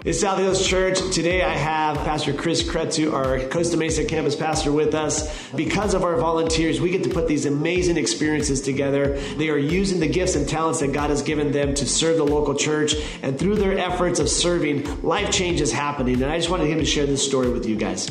It's South Hills Church. Today I have Pastor Chris Kretzu, our Costa Mesa campus pastor, with us. Because of our volunteers, we get to put these amazing experiences together. They are using the gifts and talents that God has given them to serve the local church. And through their efforts of serving, life change is happening. And I just wanted him to share this story with you guys.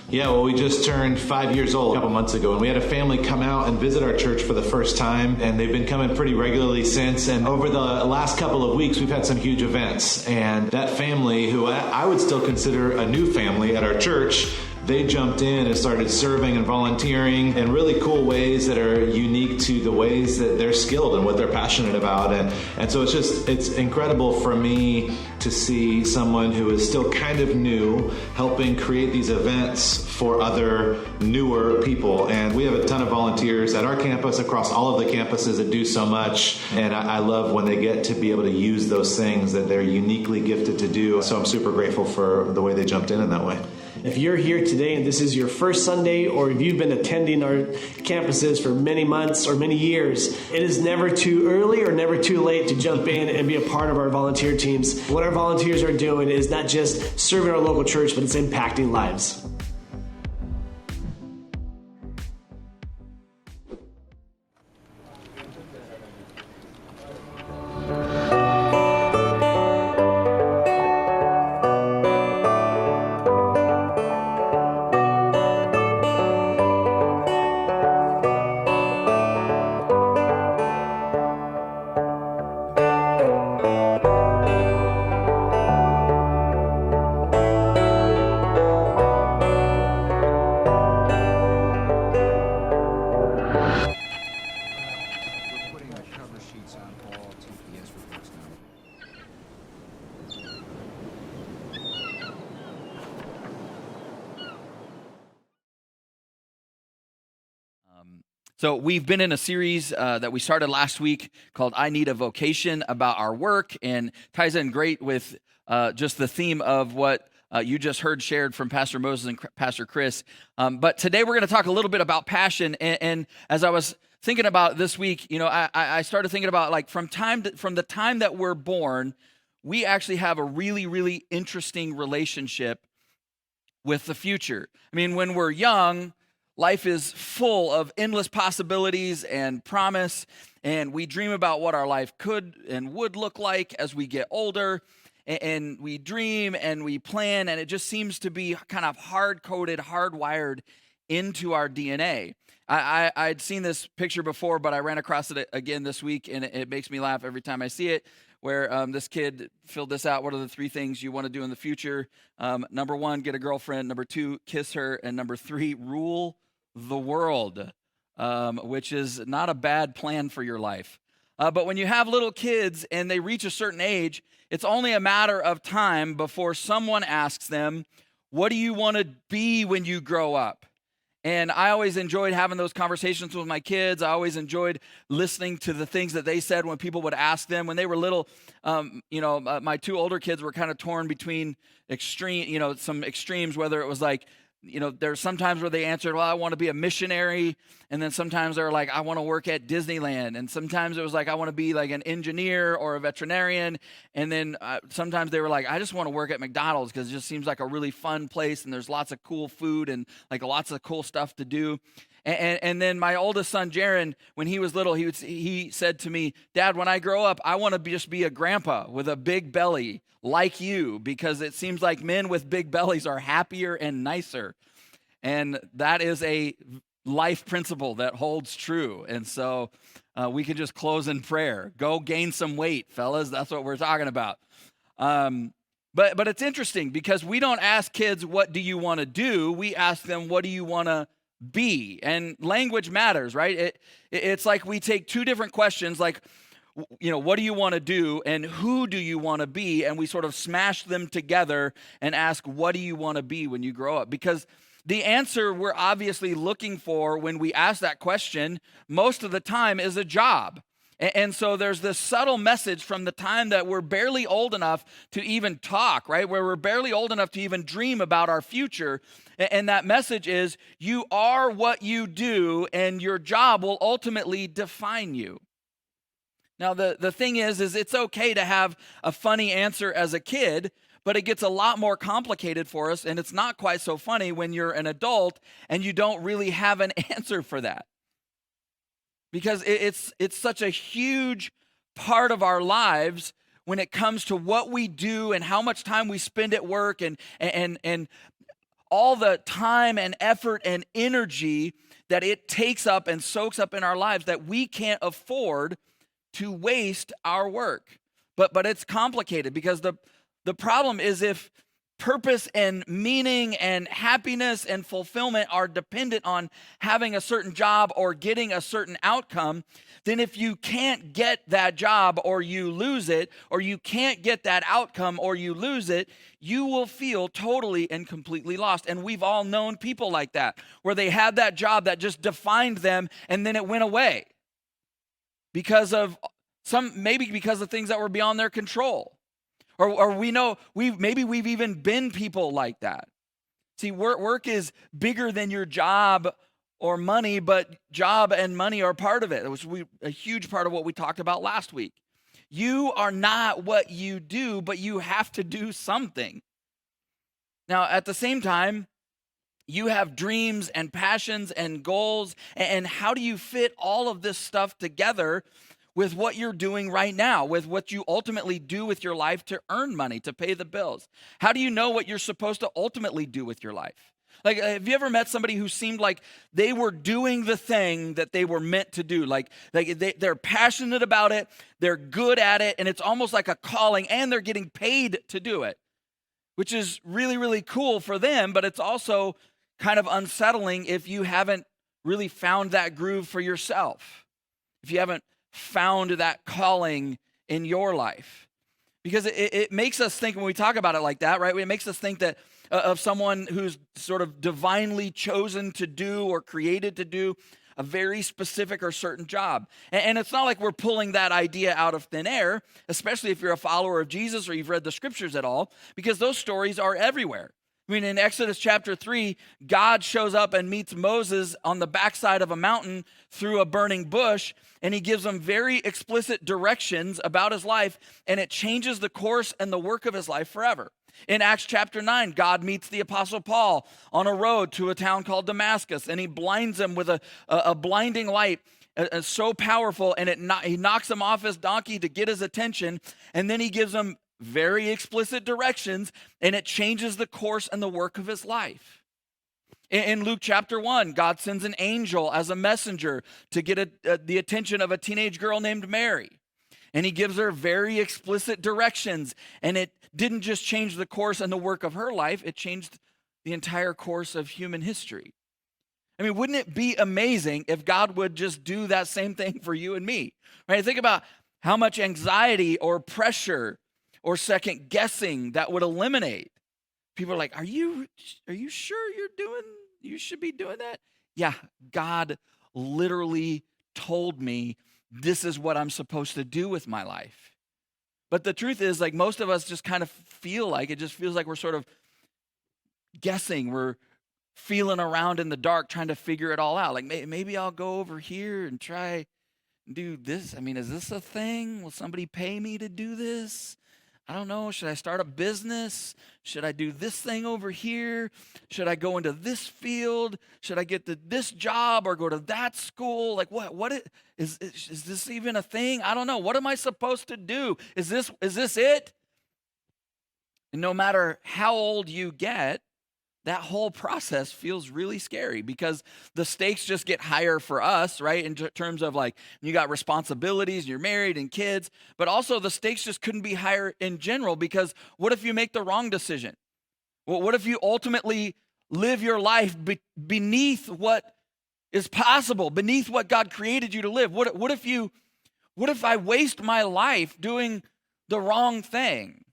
Yeah, well, we just turned 5 years old a couple months ago, and we had a family come out and visit our church for the first time, and they've been coming pretty regularly since. And over the last couple of weeks, we've had some huge events. And that family, who I would still consider a new family at our church, they jumped in and started serving and volunteering in really cool ways that are unique to the ways that they're skilled and what they're passionate about. And so it's incredible for me to see someone who is still kind of new helping create these events for other newer people. And we have a ton of volunteers at our campus, across all of the campuses, that do so much. And I love when they get to be able to use those things that they're uniquely gifted to do. So I'm super grateful for the way they jumped in that way. If you're here today and this is your first Sunday, or if you've been attending our campuses for many months or many years, it is never too early or never too late to jump in and be a part of our volunteer teams. What our volunteers are doing is not just serving our local church, but it's impacting lives. So we've been in a series that we started last week called I Need a Vocation, about our work, and ties in great with just the theme of what you just heard shared from Pastor Moses and Pastor Chris. But today we're going to talk a little bit about passion. And as I was thinking about this week, you know, I started thinking about, like, from the time that we're born, we actually have a really, really interesting relationship with the future. I mean, when we're young, life is full of endless possibilities and promise, and we dream about what our life could and would look like as we get older, and we dream and we plan, and it just seems to be kind of hard-coded, hardwired into our DNA. I'd seen this picture before, but I ran across it again this week, and it makes me laugh every time I see it, where this kid filled this out. What are the 3 things you want to do in the future? Number 1, get a girlfriend. Number 2, kiss her. And number 3, rule the world, which is not a bad plan for your life. But when you have little kids and they reach a certain age, it's only a matter of time before someone asks them, what do you want to be when you grow up? And I always enjoyed having those conversations with my kids. I always enjoyed listening to the things that they said when people would ask them. When they were little, my 2 older kids were kind of torn between some extremes, whether it was like, there's sometimes where they answered, well, I want to be a missionary. And then sometimes they were like, I want to work at Disneyland. And sometimes it was like, I want to be like an engineer or a veterinarian. And then sometimes they were like, I just want to work at McDonald's because it just seems like a really fun place. And there's lots of cool food and like lots of cool stuff to do. And then my oldest son, Jaron, when he was little, he said to me, Dad, when I grow up, I want to just be a grandpa with a big belly like you, because it seems like men with big bellies are happier and nicer. And that is a life principle that holds true. And so we can just close in prayer. Go gain some weight, fellas. That's what we're talking about. But it's interesting because we don't ask kids, what do you want to do? We ask them, what do you want to be? And language matters, right? It's like we take 2 different questions, like, what do you want to do and who do you want to be? And we sort of smash them together and ask, what do you want to be when you grow up? Because the answer we're obviously looking for when we ask that question most of the time is a job. And so there's this subtle message from the time that we're barely old enough to even talk, right? Where we're barely old enough to even dream about our future. And that message is, you are what you do, and your job will ultimately define you. Now, the thing is it's okay to have a funny answer as a kid, But it gets a lot more complicated for us, and it's not quite so funny when you're an adult and you don't really have an answer for that. Because it's such a huge part of our lives when it comes to what we do and how much time we spend at work and all the time and effort and energy that it takes up and soaks up in our lives, that we can't afford to waste our work. But it's complicated, because the problem is, if purpose and meaning and happiness and fulfillment are dependent on having a certain job or getting a certain outcome, then if you can't get that job or you lose it, or you can't get that outcome or you lose it, you will feel totally and completely lost. And we've all known people like that, where they had that job that just defined them and then it went away because of because of things that were beyond their control. Or we know we've even been people like that. See, work is bigger than your job or money, but job and money are part of it. It was a huge part of what we talked about last week. You are not what you do, but you have to do something. Now, at the same time, you have dreams and passions and goals, and how do you fit all of this stuff together with what you're doing right now, with what you ultimately do with your life to earn money, to pay the bills? How do you know what you're supposed to ultimately do with your life? Like, have you ever met somebody who seemed like they were doing the thing that they were meant to do? Like they're passionate about it, they're good at it, and it's almost like a calling, and they're getting paid to do it, which is really, really cool for them, but it's also kind of unsettling if you haven't really found that groove for yourself, if you haven't found that calling in your life. Because it makes us think, when we talk about it like that, right? It makes us think that of someone who's sort of divinely chosen to do or created to do a very specific or certain job. And it's not like we're pulling that idea out of thin air, especially if you're a follower of Jesus or you've read the scriptures at all, because those stories are everywhere. I mean, in Exodus chapter 3, God shows up and meets Moses on the backside of a mountain through a burning bush, and he gives him very explicit directions about his life, and it changes the course and the work of his life forever. In Acts chapter 9, God meets the Apostle Paul on a road to a town called Damascus, and he blinds him with a blinding light so powerful, and he knocks him off his donkey to get his attention, and then he gives him very explicit directions, and it changes the course and the work of his life. In Luke chapter 1, God sends an angel as a messenger to get the attention of a teenage girl named Mary. And he gives her very explicit directions, and it didn't just change the course and the work of her life, it changed the entire course of human history. I mean, wouldn't it be amazing if God would just do that same thing for you and me? Right? Think about how much anxiety or pressure or second guessing that would eliminate. People are like, are you sure you should be doing that? Yeah, God literally told me this is what I'm supposed to do with my life. But the truth is, like, most of us just kind of feel like, it just feels like we're sort of guessing. We're feeling around in the dark trying to figure it all out. Like, maybe I'll go over here and try and do this. I mean, is this a thing? Will somebody pay me to do this? I don't know. Should I start a business? Should I do this thing over here? Should I go into this field? Should I get this job or go to that school? Like, is this even a thing? I don't know. What am I supposed to do? Is this it? And no matter how old you get, that whole process feels really scary, because the stakes just get higher for us, right? In terms of, like, you got responsibilities, you're married and kids, but also the stakes just couldn't be higher in general, because what if you make the wrong decision? Well, what if you ultimately live your life beneath what is possible, beneath what God created you to live? What if I waste my life doing the wrong thing?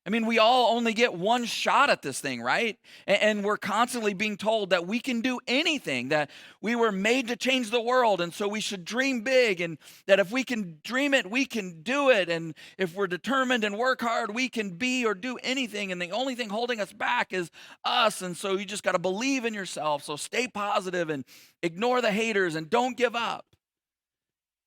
I mean, we all only get one shot at this thing, right? And we're constantly being told that we can do anything, that we were made to change the world, and so we should dream big, and that if we can dream it, we can do it, and if we're determined and work hard, we can be or do anything, and the only thing holding us back is us, and so you just got to believe in yourself, so stay positive and ignore the haters and don't give up.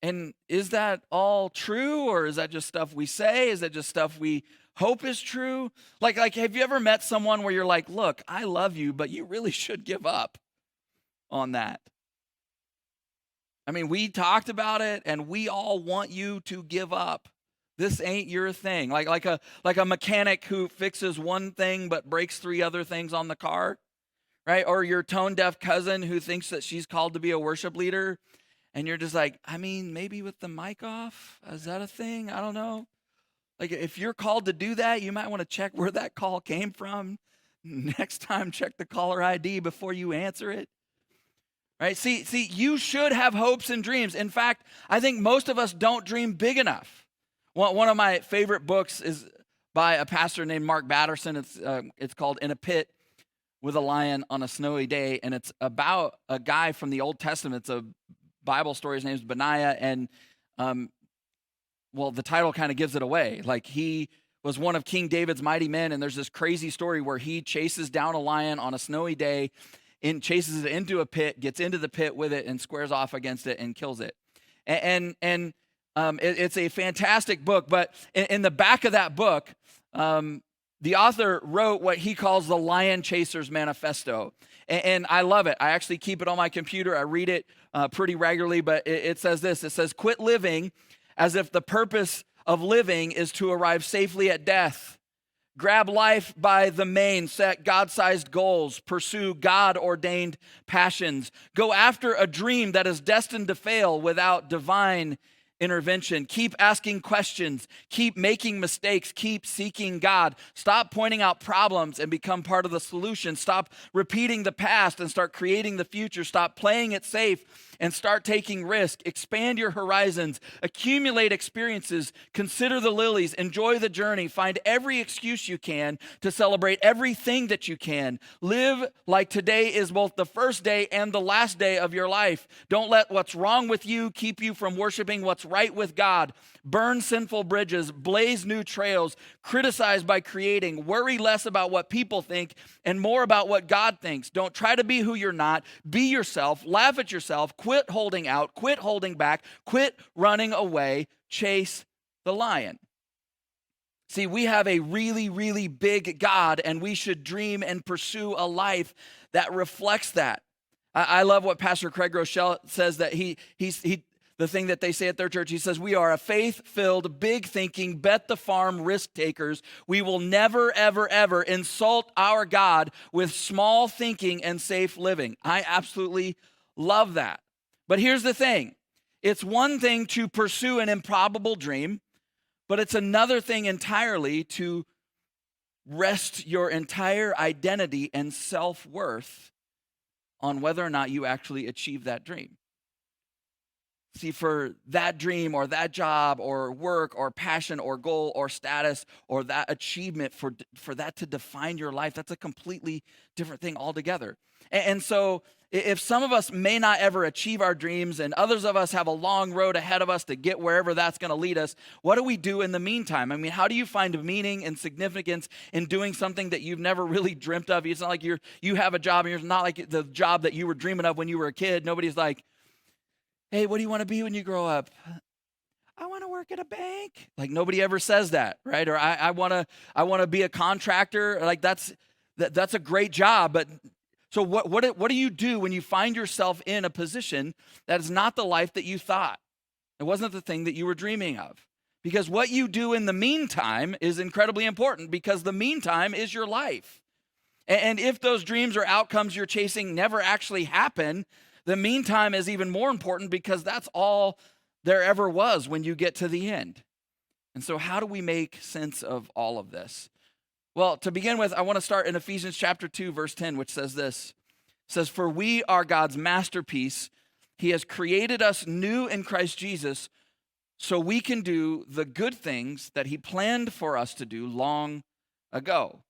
And is that all true, or is that just stuff we say? Is that just stuff we hope is true. Like, have you ever met someone where you're like, look, I love you, but you really should give up on that? I mean, we talked about it, and we all want you to give up. This ain't your thing. Like a mechanic who fixes one thing but breaks 3 other things on the car, right? Or your tone-deaf cousin who thinks that she's called to be a worship leader, and you're just like, I mean, maybe with the mic off? Is that a thing? I don't know. Like, if you're called to do that, you might want to check where that call came from. Next time, check the caller ID before you answer it. Right? See, you should have hopes and dreams. In fact, I think most of us don't dream big enough. One of my favorite books is by a pastor named Mark Batterson. It's called In a Pit with a Lion on a Snowy Day, and it's about a guy from the Old Testament. It's a Bible story. His name's Benaiah, and the title kind of gives it away. Like, he was one of King David's mighty men, and there's this crazy story where he chases down a lion on a snowy day, and chases it into a pit, gets into the pit with it, and squares off against it and kills it. It's a fantastic book, but in the back of that book, the author wrote what he calls the Lion Chaser's Manifesto. And I love it. I actually keep it on my computer. I read it pretty regularly, but it says this. It says, quit living as if the purpose of living is to arrive safely at death. Grab life by the mane, set God-sized goals, pursue God-ordained passions. Go after a dream that is destined to fail without divine intervention. Keep asking questions. Keep making mistakes. Keep seeking God. Stop pointing out problems and become part of the solution. Stop repeating the past and start creating the future. Stop playing it safe and start taking risk. Expand your horizons. Accumulate experiences. Consider the lilies. Enjoy the journey. Find every excuse you can to celebrate everything that you can. Live like today is both the first day and the last day of your life. Don't let what's wrong with you keep you from worshiping what's right with God. Burn sinful bridges, blaze new trails, criticize by creating, worry less about what people think and more about what God thinks. Don't try to be who you're not. Be yourself, laugh at yourself, quit holding out, quit holding back, quit running away, chase the lion. See, we have a really, really big God, and we should dream and pursue a life that reflects that. I love what Pastor Craig Rochelle says, that he the thing that they say at their church. He says, we are a faith-filled, big-thinking, bet-the-farm risk takers. We will never, ever, ever insult our God with small thinking and safe living. I absolutely love that. But here's the thing. It's one thing to pursue an improbable dream, but it's another thing entirely to rest your entire identity and self-worth on whether or not you actually achieve that dream. See, for that dream or that job or work or passion or goal or status or that achievement, for that to define your life, that's a completely different thing altogether. And so if some of us may not ever achieve our dreams and others of us have a long road ahead of us to get wherever that's going to lead us, what do we do in the meantime? I mean, how do you find meaning and significance in doing something that you've never really dreamt of? It's not like you have a job, and it's not like the job that you were dreaming of when you were a kid. Nobody's like, hey, what do you want to be when you grow up? I want to work at a bank. Like, nobody ever says that, right? Or I want to be a contractor. Like, that's a great job. But so what do you do when you find yourself in a position that is not the life that you thought? It wasn't the thing that you were dreaming of. Because what you do in the meantime is incredibly important, because the meantime is your life. And if those dreams or outcomes you're chasing never actually happen, the meantime is even more important, because that's all there ever was when you get to the end. And so how do we make sense of all of this? Well, to begin with, I want to start in Ephesians chapter 2, verse 10, which says this. It says, for we are God's masterpiece. He has created us new in Christ Jesus so we can do the good things that he planned for us to do long ago.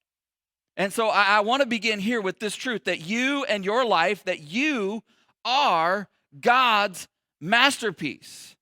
And so I want to begin here with this truth, that you and your life, that you are God's masterpiece.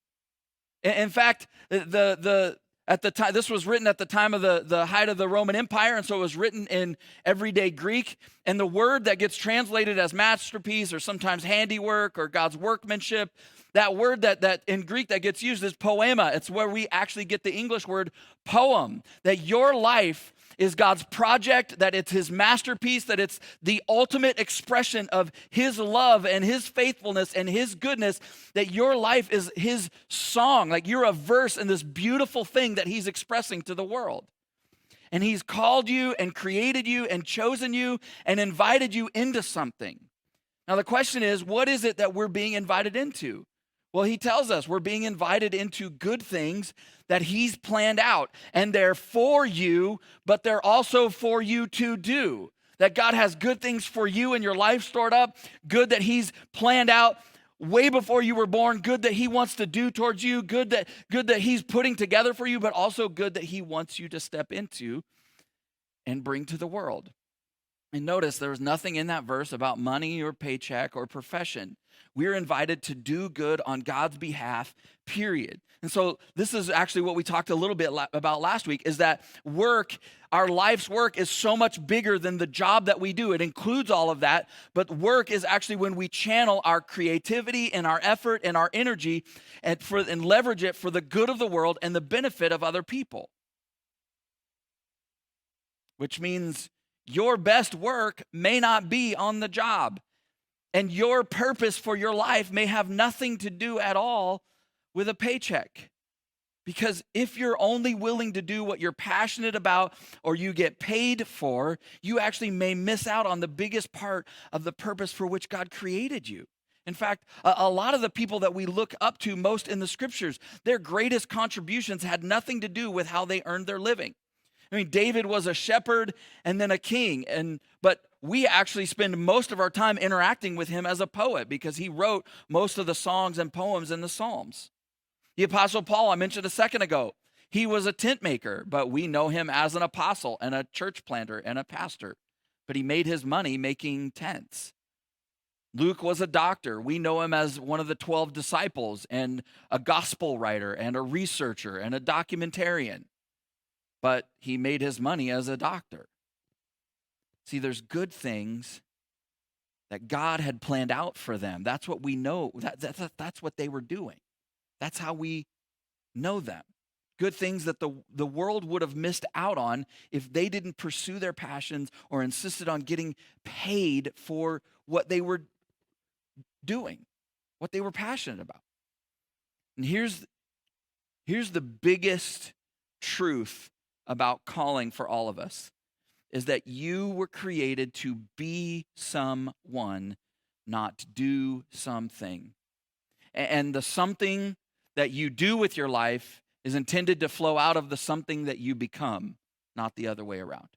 In fact, the At the time, this was written at the time of the height of the Roman Empire, and so it was written in everyday Greek. And the word that gets translated as masterpiece or sometimes handiwork or God's workmanship, that word that in Greek that gets used is poema. It's where we actually get the English word poem. That your life is God's project, that it's his masterpiece, that it's the ultimate expression of his love and his faithfulness and his goodness, that your life is his song, like you're a verse in this beautiful thing that he's expressing to the world. And he's called you and created you and chosen you and invited you into something. Now the question is, what is it that we're being invited into? Well, he tells us we're being invited into good things that he's planned out, and they're for you, but they're also for you to do. That God has good things for you in your life stored up, good that he's planned out way before you were born, good that he wants to do towards you, good that he's putting together for you, but also good that he wants you to step into and bring to the world. And notice there's nothing in that verse about money or paycheck or profession. We're invited to do good on God's behalf, period. And so this is actually what we talked a little bit about last week, is that work, our life's work is so much bigger than the job that we do. It includes all of that, but work is actually when we channel our creativity and our effort and our energy and leverage it for the good of the world and the benefit of other people. Which means your best work may not be on the job, and your purpose for your life may have nothing to do at all with a paycheck. Because if you're only willing to do what you're passionate about or you get paid for, you actually may miss out on the biggest part of the purpose for which God created you. In fact, a lot of the people that we look up to most in the scriptures, their greatest contributions had nothing to do with how they earned their living. I mean, David was a shepherd and then a king, but we actually spend most of our time interacting with him as a poet because he wrote most of the songs and poems in the Psalms. The Apostle Paul, I mentioned a second ago, he was a tent maker, but we know him as an apostle and a church planter and a pastor. But he made his money making tents. Luke was a doctor. We know him as one of the 12 disciples and a gospel writer and a researcher and a documentarian. But he made his money as a doctor. See, there's good things that God had planned out for them. That's what we know. That's what they were doing. That's how we know them. Good things that the world would have missed out on if they didn't pursue their passions or insisted on getting paid for what they were doing, what they were passionate about. And here's the biggest truth about calling for all of us, is that you were created to be someone, not do something. And the something that you do with your life is intended to flow out of the something that you become, not the other way around.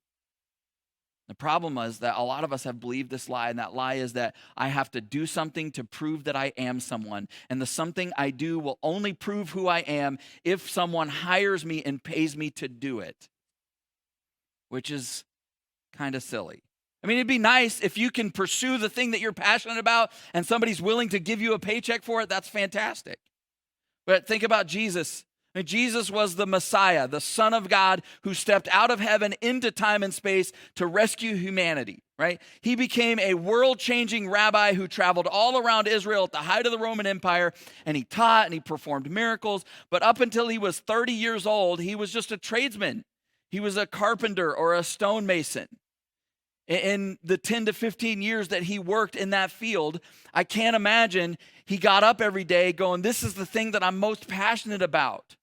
The problem is that a lot of us have believed this lie, and that lie is that I have to do something to prove that I am someone. And the something I do will only prove who I am if someone hires me and pays me to do it, which is kind of silly. I mean, it'd be nice if you can pursue the thing that you're passionate about and somebody's willing to give you a paycheck for it. That's fantastic. But think about Jesus. I mean, Jesus was the Messiah, the Son of God, who stepped out of heaven into time and space to rescue humanity, right? He became a world-changing rabbi who traveled all around Israel at the height of the Roman Empire, and he taught and he performed miracles. But up until he was 30 years old, he was just a tradesman. He was a carpenter or a stonemason. In the 10 to 15 years that he worked in that field, I can't imagine he got up every day going, this is the thing that I'm most passionate about.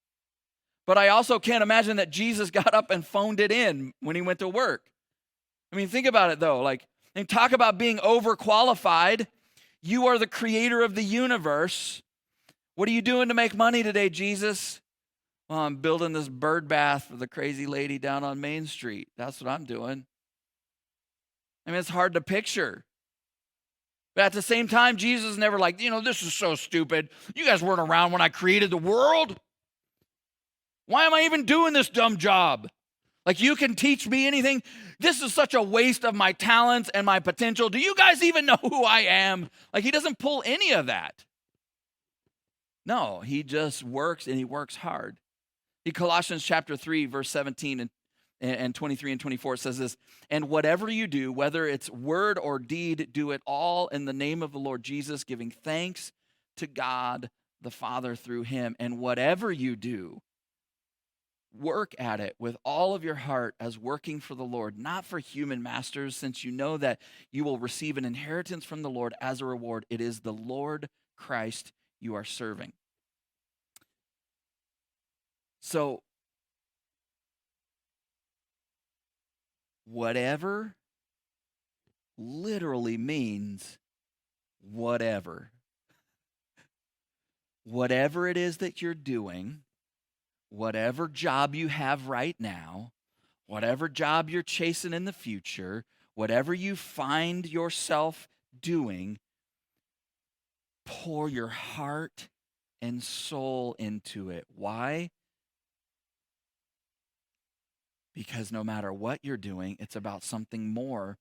But I also can't imagine that Jesus got up and phoned it in when he went to work. I mean, think about it though. And talk about being overqualified. You are the creator of the universe. What are you doing to make money today, Jesus? Well, I'm building this bird bath for the crazy lady down on Main Street. That's what I'm doing. I mean, it's hard to picture. But at the same time, Jesus is never like, this is so stupid. You guys weren't around when I created the world. Why am I even doing this dumb job? Like, you can teach me anything. This is such a waste of my talents and my potential. Do you guys even know who I am? Like, he doesn't pull any of that. No, he just works, and he works hard. In Colossians chapter 3, verse 17 and 23 and 24, it says this, and whatever you do, whether it's word or deed, do it all in the name of the Lord Jesus, giving thanks to God the Father through him. And whatever you do, work at it with all of your heart as working for the Lord, not for human masters, since you know that you will receive an inheritance from the Lord as a reward. It is the Lord Christ you are serving. So, whatever literally means whatever. Whatever it is that you're doing, whatever job you have right now, whatever job you're chasing in the future, whatever you find yourself doing, pour your heart and soul into it. Why? Because no matter what you're doing, it's about something more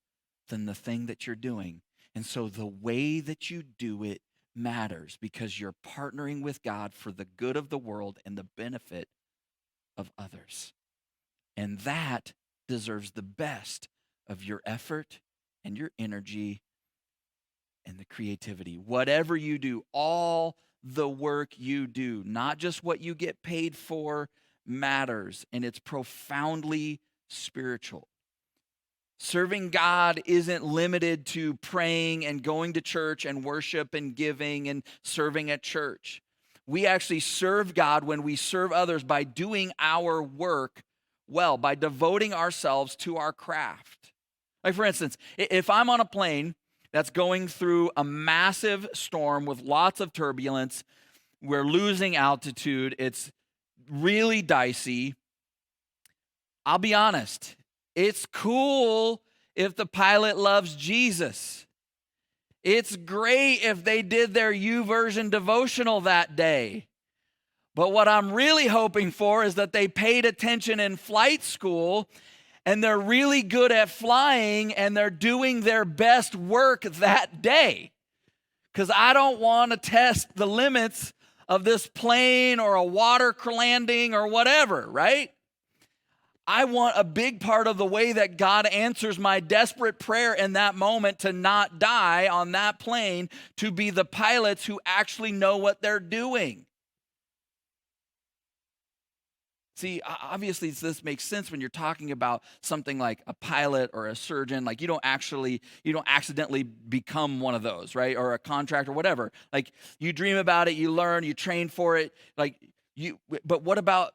than the thing that you're doing. And so the way that you do it matters, because you're partnering with God for the good of the world and the benefit of others. And that deserves the best of your effort and your energy and the creativity. Whatever you do, all the work you do, not just what you get paid for, matters, and it's profoundly spiritual. Serving God isn't limited to praying and going to church and worship and giving and serving at church. We actually serve God when we serve others by doing our work well, by devoting ourselves to our craft. Like, for instance, if I'm on a plane that's going through a massive storm with lots of turbulence, we're losing altitude, it's really dicey, I'll be honest, it's cool if the pilot loves Jesus. It's great if they did their YouVersion devotional that day. But what I'm really hoping for is that they paid attention in flight school and they're really good at flying and they're doing their best work that day. Because I don't want to test the limits of this plane or a water landing or whatever, right? I want a big part of the way that God answers my desperate prayer in that moment to not die on that plane to be the pilots who actually know what they're doing. See, obviously this makes sense when you're talking about something like a pilot or a surgeon. Like you don't accidentally become one of those, right? Or a contractor, whatever. Like you dream about it, you learn, you train for it. But what about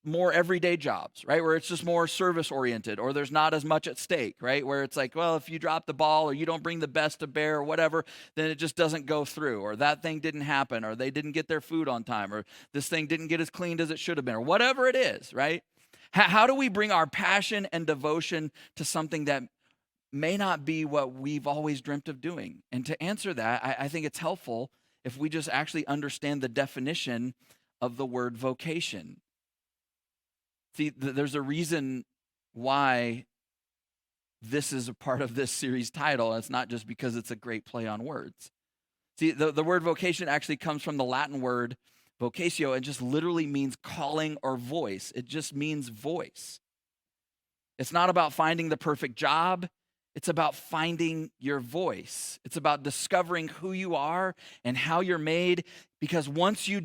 more everyday jobs, right? Where it's just more service oriented, or there's not as much at stake, right? Where it's like, well, if you drop the ball or you don't bring the best to bear or whatever, then it just doesn't go through, or that thing didn't happen, or they didn't get their food on time, or this thing didn't get as cleaned as it should have been, or whatever it is, right? How do we bring our passion and devotion to something that may not be what we've always dreamt of doing? And to answer that, I think it's helpful if we just actually understand the definition of the word vocation. See, there's a reason why this is a part of this series title. It's not just because it's a great play on words. See, the word vocation actually comes from the Latin word vocatio, and just literally means calling or voice. It just means voice. It's not about finding the perfect job. It's about finding your voice. It's about discovering who you are and how you're made, because once you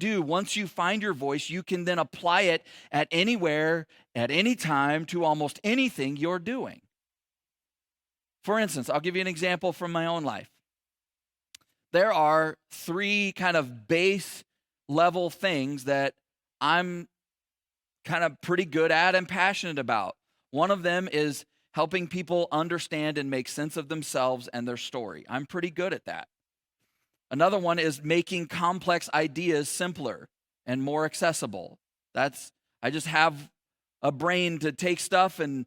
find your voice, you can then apply it at anywhere, at any time, to almost anything you're doing. For instance, I'll give you an example from my own life. There are 3 kind of base level things that I'm kind of pretty good at and passionate about. One of them is helping people understand and make sense of themselves and their story. I'm pretty good at that. Another one is making complex ideas simpler and more accessible. I just have a brain to take stuff, and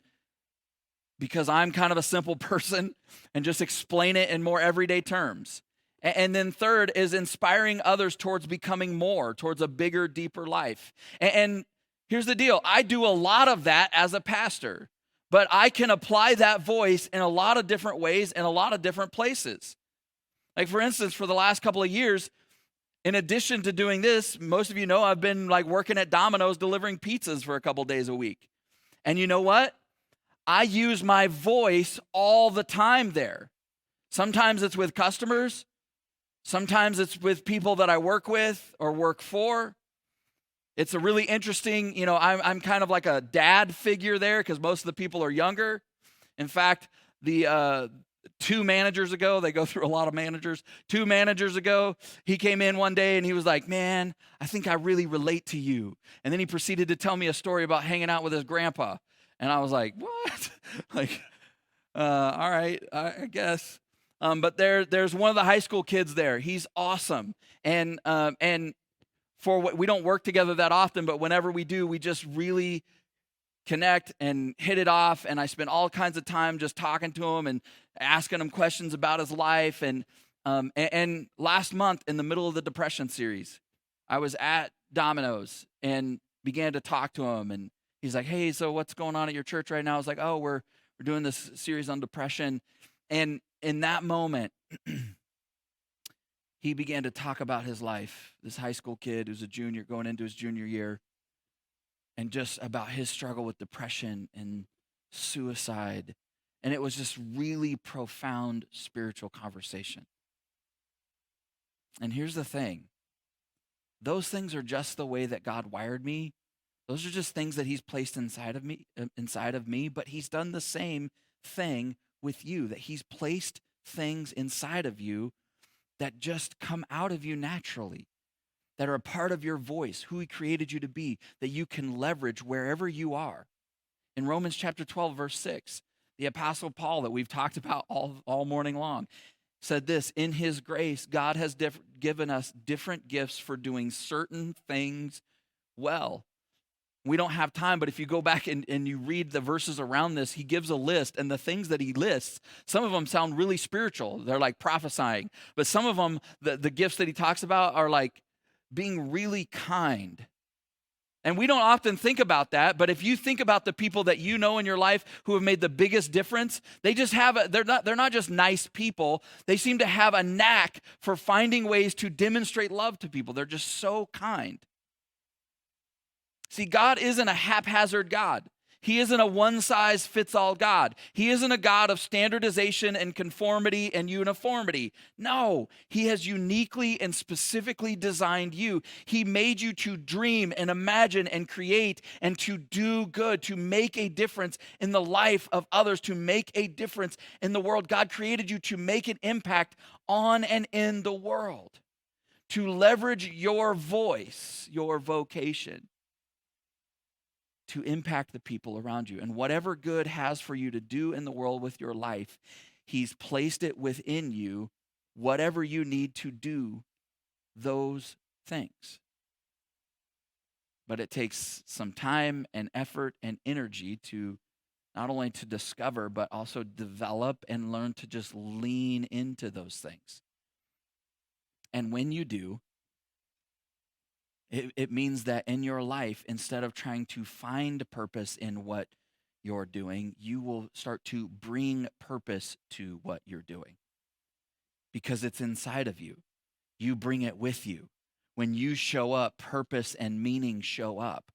because I'm kind of a simple person, and just explain it in more everyday terms. And then third is inspiring others towards becoming more, towards a bigger, deeper life. And here's the deal. I do a lot of that as a pastor. But I can apply that voice in a lot of different ways in a lot of different places. Like, for instance, for the last couple of years, In addition to doing this, most of you know I've been like working at Domino's delivering pizzas for a couple days a week. And you know what? I use my voice all the time there. Sometimes it's with customers. Sometimes it's with people that I work with or work for. It's a really interesting, I'm kind of like a dad figure there because most of the people are younger. In fact, the 2 managers ago, they go through a lot of managers. 2 managers ago, he came in one day and he was like, man, I think I really relate to you. And then he proceeded to tell me a story about hanging out with his grandpa. And I was like, what? All right, I guess. But there's one of the high school kids there. He's awesome. And for what we don't work together that often, but whenever we do, we just really connect and hit it off. And I spent all kinds of time just talking to him and asking him questions about his life. And last month, in the middle of the depression series, I was at Domino's and began to talk to him. And he's like, hey, so what's going on at your church right now? I was like, oh, we're doing this series on depression. And in that moment, he began to talk about his life, this high school kid who's a junior going into his junior year, and just about his struggle with depression and suicide. And it was just really profound spiritual conversation. And here's the thing. Those things are just the way that God wired me. Those are just things that he's placed inside of me, but he's done the same thing with you, that he's placed things inside of you that just come out of you naturally, that are a part of your voice, who he created you to be, that you can leverage wherever you are. In Romans chapter 12, verse 6, the Apostle Paul that we've talked about all morning long said this, in his grace, God has given us different gifts for doing certain things well. We don't have time, but if you go back and you read the verses around this, he gives a list, and the things that he lists, some of them sound really spiritual. They're like prophesying. But some of them, the gifts that he talks about are like being really kind. And we don't often think about that, but if you think about the people that you know in your life who have made the biggest difference, they just they're not just nice people. They seem to have a knack for finding ways to demonstrate love to people. They're just so kind. See, God isn't a haphazard God. He isn't a one-size-fits-all God. He isn't a God of standardization and conformity and uniformity. No, he has uniquely and specifically designed you. He made you to dream and imagine and create and to do good, to make a difference in the life of others, to make a difference in the world. God created you to make an impact on and in the world, to leverage your voice, your vocation, to impact the people around you. And whatever good has for you to do in the world with your life, he's placed it within you, whatever you need to do those things. But it takes some time and effort and energy to not only to discover, but also develop and learn to just lean into those things. And when you do, it means that in your life, instead of trying to find purpose in what you're doing, you will start to bring purpose to what you're doing because it's inside of you. You bring it with you. When you show up, purpose and meaning show up.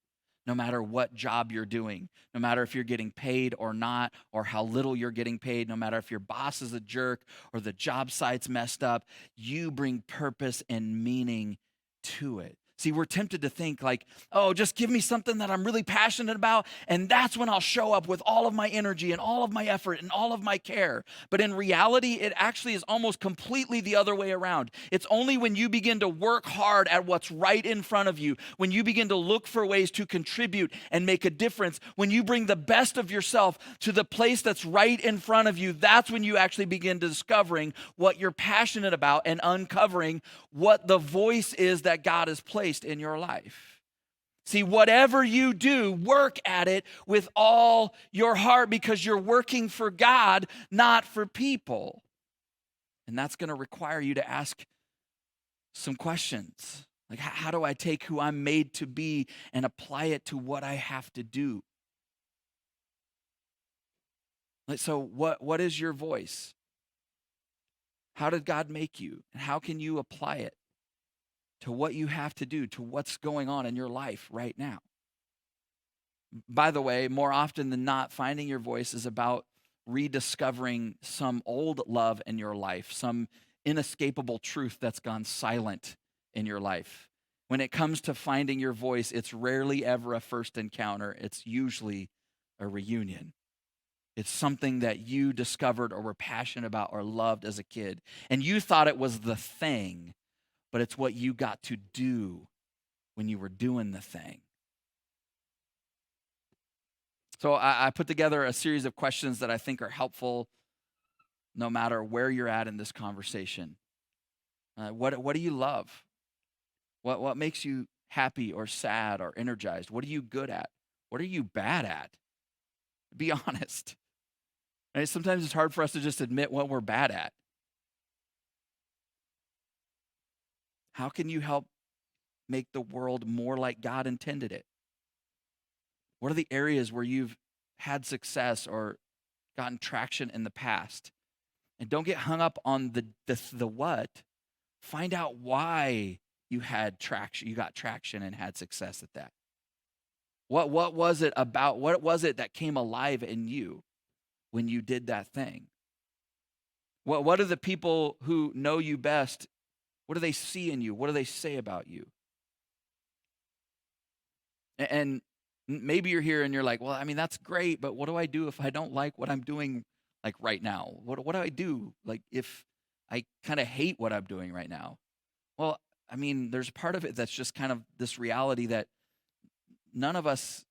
No matter what job you're doing, no matter if you're getting paid or not, or how little you're getting paid, no matter if your boss is a jerk or the job site's messed up, you bring purpose and meaning to it. See, we're tempted to think like, oh, just give me something that I'm really passionate about, and that's when I'll show up with all of my energy and all of my effort and all of my care. But in reality, it actually is almost completely the other way around. It's only when you begin to work hard at what's right in front of you, when you begin to look for ways to contribute and make a difference, when you bring the best of yourself to the place that's right in front of you, that's when you actually begin discovering what you're passionate about and uncovering what the voice is that God has placed in your life. See, whatever you do, work at it with all your heart because you're working for God, not for people. And that's going to require you to ask some questions. Like, how do I take who I'm made to be and apply it to what I have to do? Like, so what is your voice? How did God make you? And how can you apply it to what you have to do, to what's going on in your life right now. By the way, more often than not, finding your voice is about rediscovering some old love in your life, some inescapable truth that's gone silent in your life. When it comes to finding your voice, it's rarely ever a first encounter. It's usually a reunion. It's something that you discovered or were passionate about or loved as a kid. And you thought it was the thing, but it's what you got to do when you were doing the thing. So I put together a series of questions that I think are helpful no matter where you're at in this conversation. What do you love? What makes you happy or sad or energized? What are you good at? What are you bad at? Be honest. Right? Sometimes it's hard for us to just admit what we're bad at. How can you help make the world more like God intended it? What are the areas where you've had success or gotten traction in the past? And don't get hung up on the what. Find out why you had traction, you got traction and had success at that. What was it about? What was it that came alive in you when you did that thing? What are the people who know you best? What do they see in you? What do they say about you? And maybe you're here and you're like, well, I mean, that's great, but what do I do if I don't like what I'm doing like right now? What do I do like if I kind of hate what I'm doing right now? Well, I mean, there's part of it that's just kind of this reality that none of us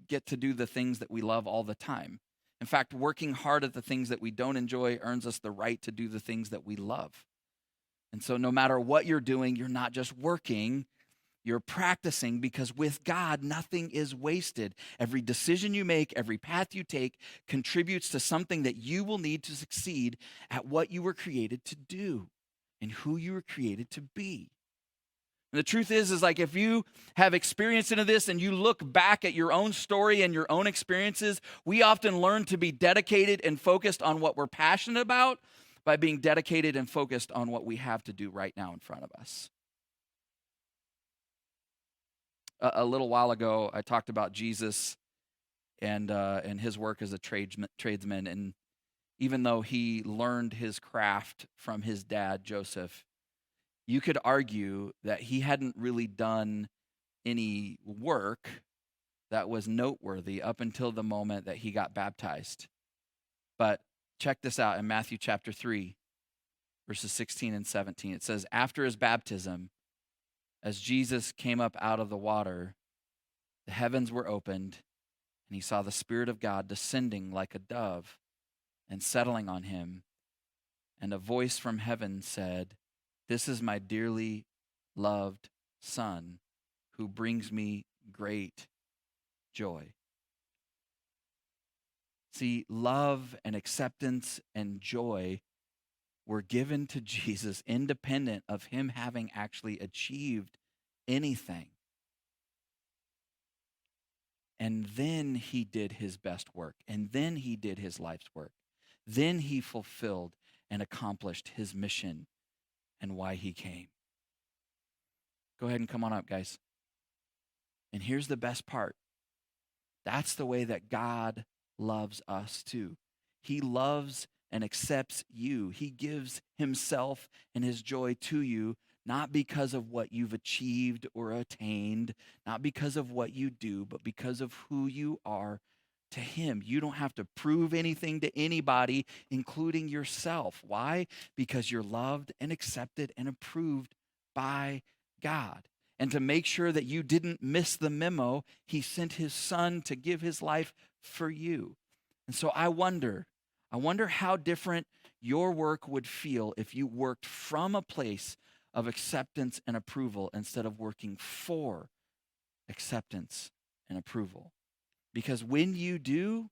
get to do the things that we love all the time. In fact, working hard at the things that we don't enjoy earns us the right to do the things that we love. And so no matter what you're doing, you're not just working, you're practicing, because with God, nothing is wasted. Every decision you make, every path you take contributes to something that you will need to succeed at what you were created to do and who you were created to be. And the truth is like if you have experience into this and you look back at your own story and your own experiences, we often learn to be dedicated and focused on what we're passionate about by being dedicated and focused on what we have to do right now in front of us. A little while ago, I talked about Jesus and his work as a tradesman. And even though he learned his craft from his dad, Joseph, you could argue that he hadn't really done any work that was noteworthy up until the moment that he got baptized. But check this out in Matthew chapter 3, verses 16 and 17. It says, after his baptism, as Jesus came up out of the water, the heavens were opened, and he saw the Spirit of God descending like a dove and settling on him. And a voice from heaven said, this is my dearly loved Son, who brings me great joy. See, love and acceptance and joy were given to Jesus independent of him having actually achieved anything. And then he did his best work, and then he did his life's work. Then he fulfilled and accomplished his mission and why he came. Go ahead and come on up, guys. And here's the best part. That's the way that God loves us too. He loves and accepts you. He gives himself and his joy to you, not because of what you've achieved or attained, not because of what you do, but because of who you are to him. You don't have to prove anything to anybody, including yourself. Why? Because you're loved and accepted and approved by God. And to make sure that you didn't miss the memo, he sent his Son to give his life for you. And so I wonder how different your work would feel if you worked from a place of acceptance and approval instead of working for acceptance and approval. Because when you do,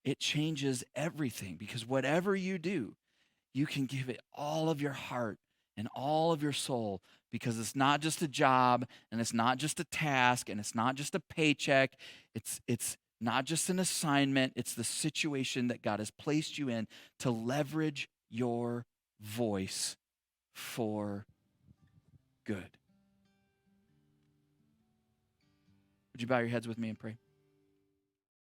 it changes everything. Because whatever you do, you can give it all of your heart and all of your soul, because it's not just a job, and it's not just a task, and it's not just a paycheck. It's not just an assignment. It's the situation that God has placed you in to leverage your voice for good. Would you bow your heads with me and pray?